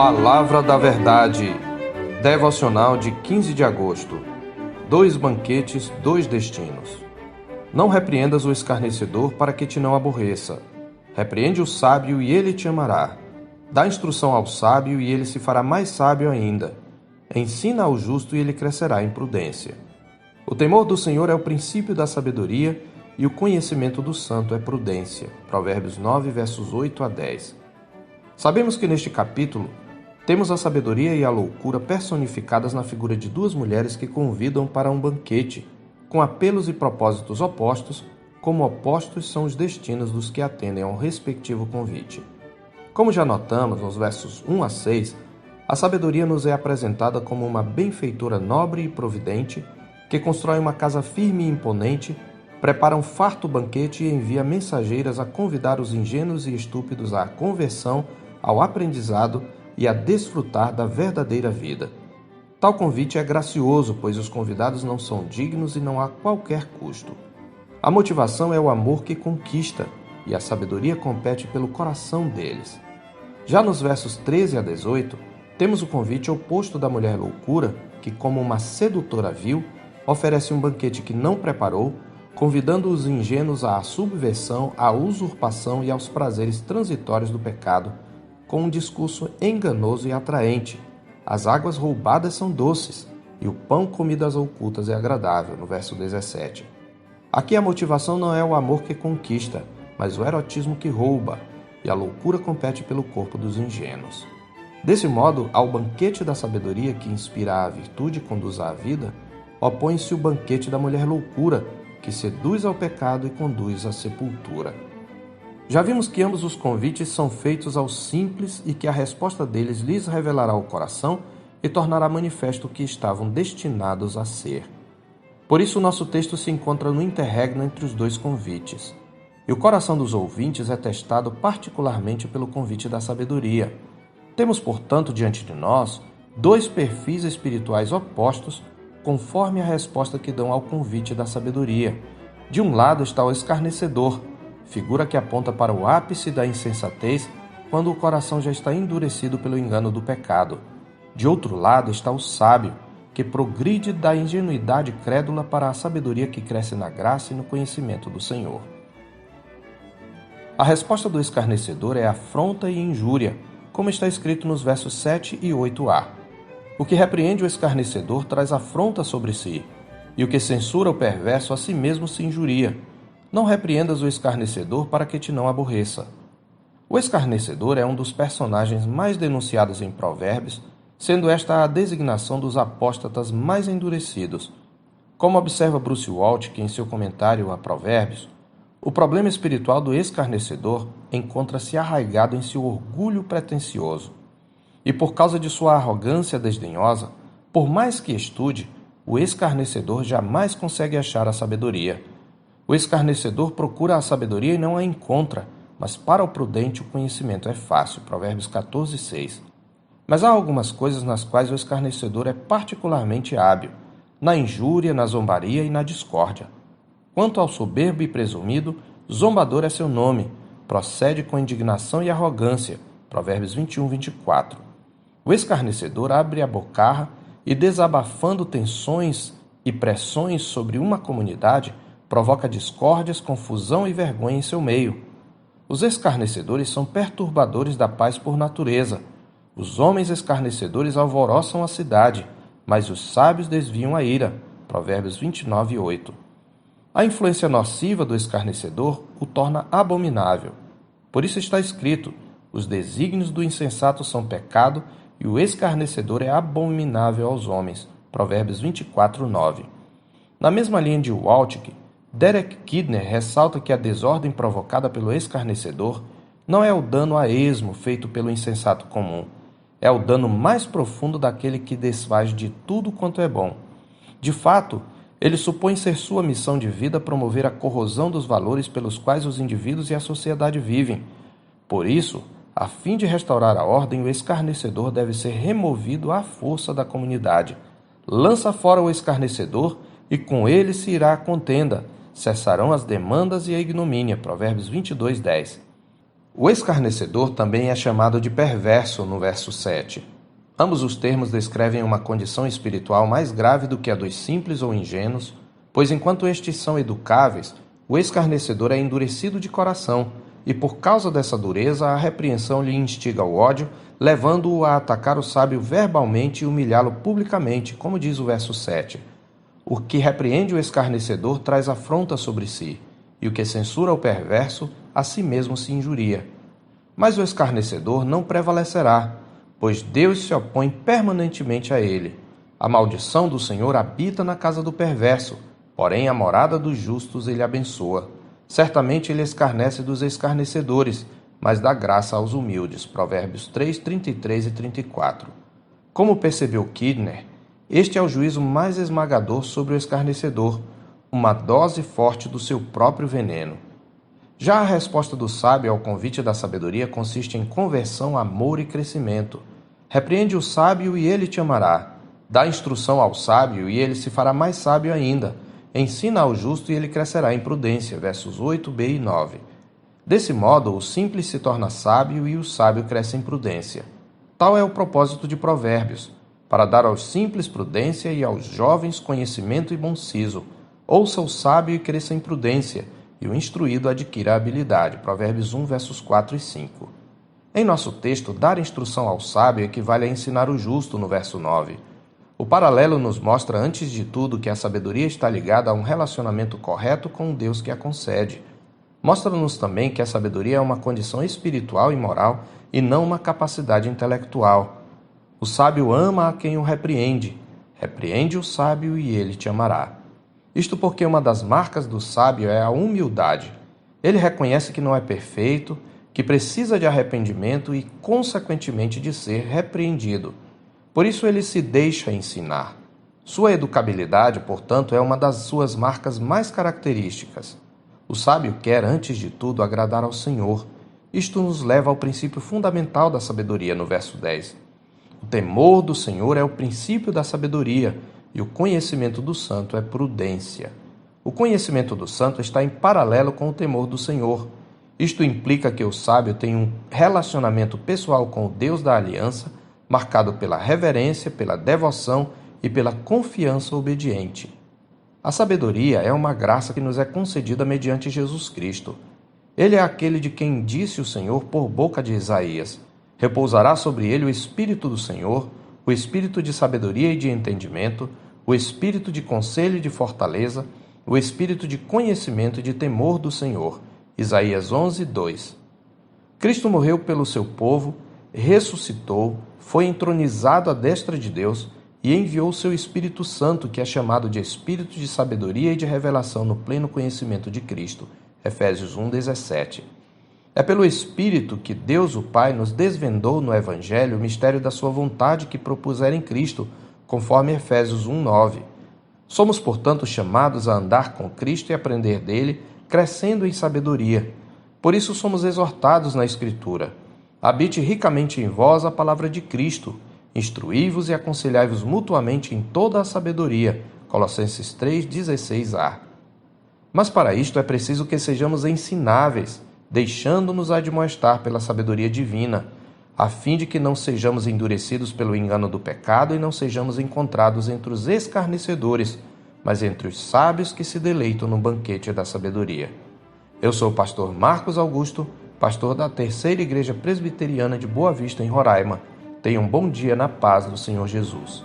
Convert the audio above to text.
Palavra da Verdade, devocional de 15 de agosto. 2 banquetes, 2 destinos. Não repreendas o escarnecedor para que te não aborreça. Repreende o sábio e ele te amará. Dá instrução ao sábio e ele se fará mais sábio ainda. Ensina ao justo e ele crescerá em prudência. O temor do Senhor é o princípio da sabedoria e o conhecimento do santo é prudência. Provérbios 9, versos 8 a 10. Sabemos que neste capítulo temos a sabedoria e a loucura personificadas na figura de 2 mulheres que convidam para um banquete, com apelos e propósitos opostos, como opostos são os destinos dos que atendem ao respectivo convite. Como já notamos nos versos 1 a 6, a sabedoria nos é apresentada como uma benfeitora nobre e providente que constrói uma casa firme e imponente, prepara um farto banquete e envia mensageiras a convidar os ingênuos e estúpidos à conversão, ao aprendizado e a desfrutar da verdadeira vida. Tal convite é gracioso, pois os convidados não são dignos e não há qualquer custo. A motivação é o amor que conquista, e a sabedoria compete pelo coração deles. Já nos versos 13 a 18, temos o convite oposto da mulher loucura, que, como uma sedutora vil, oferece um banquete que não preparou, convidando os ingênuos à subversão, à usurpação e aos prazeres transitórios do pecado, com um discurso enganoso e atraente. As águas roubadas são doces, e o pão comido às ocultas é agradável, no verso 17. Aqui a motivação não é o amor que conquista, mas o erotismo que rouba, e a loucura compete pelo corpo dos ingênuos. Desse modo, ao banquete da sabedoria que inspira a virtude e conduz à vida, opõe-se o banquete da mulher loucura, que seduz ao pecado e conduz à sepultura. Já vimos que ambos os convites são feitos aos simples e que a resposta deles lhes revelará o coração e tornará manifesto o que estavam destinados a ser. Por isso, o nosso texto se encontra no interregno entre os 2 convites. E o coração dos ouvintes é testado particularmente pelo convite da sabedoria. Temos, portanto, diante de nós 2 perfis espirituais opostos conforme a resposta que dão ao convite da sabedoria. De um lado está o escarnecedor, figura que aponta para o ápice da insensatez quando o coração já está endurecido pelo engano do pecado. De outro lado está o sábio, que progride da ingenuidade crédula para a sabedoria que cresce na graça e no conhecimento do Senhor. A resposta do escarnecedor é afronta e injúria, como está escrito nos versos 7 e 8a. O que repreende o escarnecedor traz afronta sobre si, e o que censura o perverso a si mesmo se injuria. Não repreendas o escarnecedor para que te não aborreça. O escarnecedor é um dos personagens mais denunciados em Provérbios, sendo esta a designação dos apóstatas mais endurecidos. Como observa Bruce Waltke em seu comentário a Provérbios, o problema espiritual do escarnecedor encontra-se arraigado em seu orgulho pretensioso. E por causa de sua arrogância desdenhosa, por mais que estude, o escarnecedor jamais consegue achar a sabedoria. O escarnecedor procura a sabedoria e não a encontra, mas para o prudente o conhecimento é fácil. Provérbios 14, 6. Mas há algumas coisas nas quais o escarnecedor é particularmente hábil, na injúria, na zombaria e na discórdia. Quanto ao soberbo e presumido, zombador é seu nome, procede com indignação e arrogância. Provérbios 21, 24. O escarnecedor abre a bocarra e, desabafando tensões e pressões sobre uma comunidade, provoca discórdias, confusão e vergonha em seu meio. Os escarnecedores são perturbadores da paz por natureza. Os homens escarnecedores alvoroçam a cidade, mas os sábios desviam a ira. Provérbios 29, 8. A influência nociva do escarnecedor o torna abominável. Por isso está escrito: os desígnios do insensato são pecado e o escarnecedor é abominável aos homens. Provérbios 24, 9. Na mesma linha de Waltke, Derek Kidner ressalta que a desordem provocada pelo escarnecedor não é o dano a esmo feito pelo insensato comum, é o dano mais profundo daquele que desfaz de tudo quanto é bom. De fato, ele supõe ser sua missão de vida promover a corrosão dos valores pelos quais os indivíduos e a sociedade vivem. Por isso, a fim de restaurar a ordem, o escarnecedor deve ser removido à força da comunidade. Lança fora o escarnecedor e com ele se irá a contenda. Cessarão as demandas e a ignomínia. Provérbios 22, 10. O escarnecedor também é chamado de perverso no verso 7. Ambos os termos descrevem uma condição espiritual mais grave do que a dos simples ou ingênuos, pois enquanto estes são educáveis, o escarnecedor é endurecido de coração, e por causa dessa dureza a repreensão lhe instiga o ódio, levando-o a atacar o sábio verbalmente e humilhá-lo publicamente, como diz o verso 7. O que repreende o escarnecedor traz afronta sobre si, e o que censura o perverso, a si mesmo se injuria. Mas o escarnecedor não prevalecerá, pois Deus se opõe permanentemente a ele. A maldição do Senhor habita na casa do perverso, porém a morada dos justos ele abençoa. Certamente ele escarnece dos escarnecedores, mas dá graça aos humildes. Provérbios 3, 33 e 34. Como percebeu Kidner, este é o juízo mais esmagador sobre o escarnecedor, uma dose forte do seu próprio veneno. Já a resposta do sábio ao convite da sabedoria consiste em conversão, amor e crescimento. Repreende o sábio e ele te amará. Dá instrução ao sábio e ele se fará mais sábio ainda. Ensina ao justo e ele crescerá em prudência. Versos 8b e 9. Desse modo, o simples se torna sábio e o sábio cresce em prudência. Tal é o propósito de Provérbios, para dar aos simples prudência e aos jovens conhecimento e bom siso. Ouça o sábio e cresça em prudência, e o instruído adquira a habilidade. Provérbios 1, versos 4 e 5. Em nosso texto, dar instrução ao sábio equivale a ensinar o justo, no verso 9. O paralelo nos mostra, antes de tudo, que a sabedoria está ligada a um relacionamento correto com o Deus que a concede. Mostra-nos também que a sabedoria é uma condição espiritual e moral e não uma capacidade intelectual. O sábio ama a quem o repreende. Repreende o sábio e ele te amará. Isto porque uma das marcas do sábio é a humildade. Ele reconhece que não é perfeito, que precisa de arrependimento e, consequentemente, de ser repreendido. Por isso ele se deixa ensinar. Sua educabilidade, portanto, é uma das suas marcas mais características. O sábio quer, antes de tudo, agradar ao Senhor. Isto nos leva ao princípio fundamental da sabedoria, no verso 10. O temor do Senhor é o princípio da sabedoria, e o conhecimento do santo é prudência. O conhecimento do santo está em paralelo com o temor do Senhor. Isto implica que o sábio tem um relacionamento pessoal com o Deus da aliança, marcado pela reverência, pela devoção e pela confiança obediente. A sabedoria é uma graça que nos é concedida mediante Jesus Cristo. Ele é aquele de quem disse o Senhor por boca de Isaías: repousará sobre ele o Espírito do Senhor, o Espírito de sabedoria e de entendimento, o Espírito de conselho e de fortaleza, o Espírito de conhecimento e de temor do Senhor. Isaías 11, 2. Cristo morreu pelo seu povo, ressuscitou, foi entronizado à destra de Deus e enviou o seu Espírito Santo, que é chamado de Espírito de sabedoria e de revelação no pleno conhecimento de Cristo. Efésios 1, 17. É pelo Espírito que Deus, o Pai, nos desvendou no Evangelho o mistério da sua vontade que propusera em Cristo, conforme Efésios 1, 9. Somos, portanto, chamados a andar com Cristo e aprender dele, crescendo em sabedoria. Por isso somos exortados na Escritura: habite ricamente em vós a palavra de Cristo, instruí-vos e aconselhai-vos mutuamente em toda a sabedoria. Colossenses 3, 16a. Mas para isto é preciso que sejamos ensináveis, deixando-nos admoestar pela sabedoria divina, a fim de que não sejamos endurecidos pelo engano do pecado e não sejamos encontrados entre os escarnecedores, mas entre os sábios que se deleitam no banquete da sabedoria. Eu sou o pastor Marcos Augusto, pastor da Terceira Igreja Presbiteriana de Boa Vista, em Roraima. Tenha um bom dia na paz do Senhor Jesus.